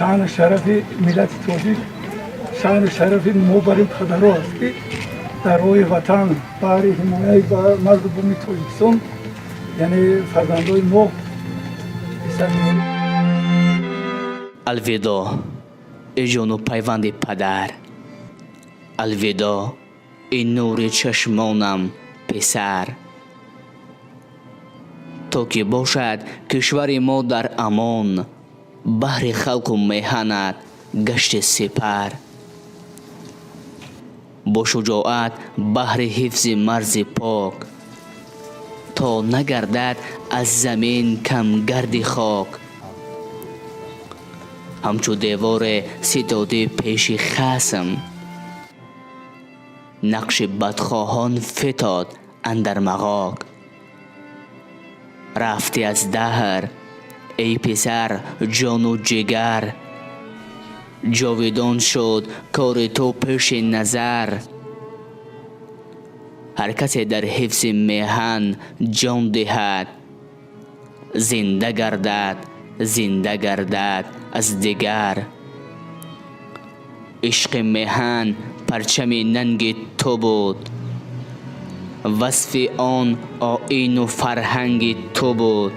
شان و شرف ملت تاجیک، شان و شرف ما برای پدرها است که در روی وطن برای حمایت با مردم تاجیکستان یعنی فرزندان ما سر می‌آورند. الوداع ای جان و پیوند پدر، الوداع ای نور چشمانم پسر. تا که باشد کشور ما در امان، بهر خلق و میهنت گشت سپر. با شجاعت بهر حفظ مرز پاک، تا نگردد از زمین کم گرد خاک. همچو دیوار ستاده پیش خصم، نقش بدخواهان فتاد اندر مغاک. رفتی از دهر ای پسر جان و جگر، جاودان شد کار تو پیش نظر. هر کسی در حفظ میهن جان دهد، زنده گردد زنده گردد از دیگر. عشق میهن پرچم ننگ تو بود، وصف آن آیین و فرهنگ تو بود.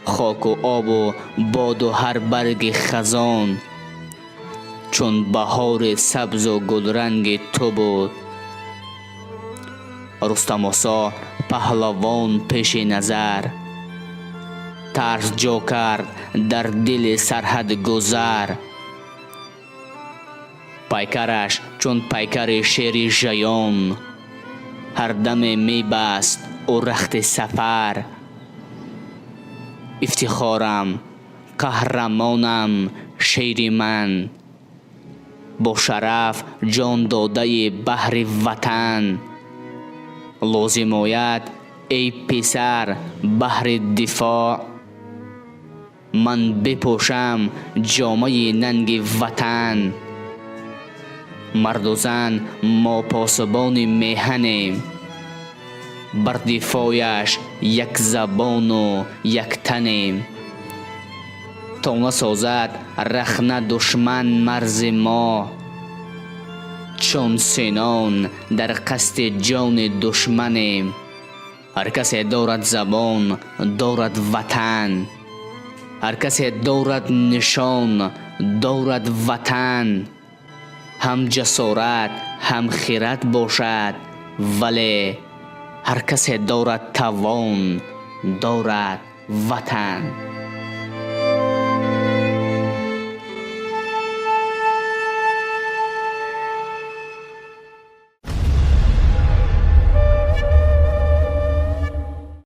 خاک و آب و باد و هر برگ خزان، چون بهار سبز و گلرنگ تو بود. رستم آسا پهلوان پیش نظر، ترس جا کرد در دل سرحد گذر. پیکرش چون پیکر شیر ژیان، هر دم می بست او رخت سفر. افتخارم قهرمانم شیر من، با شرف جان داده بهر وطن. لازم آید ای پسر بهر دفاع، من بپوشم جامه ننگ وطن. مرد و زن ما پاسبان میهنیم، بر دفاعش یک زبان و یک تنیم. تا نسازد رخنه دشمن مرز ما، چون سنان در قصد جان دشمنیم. هر کسی دارد زبان دارد وطن، هر کسی دارد نشان دارد وطن. هم جسارت هم خرد باشد، ولی هر کسی دارد توان دارد وطن.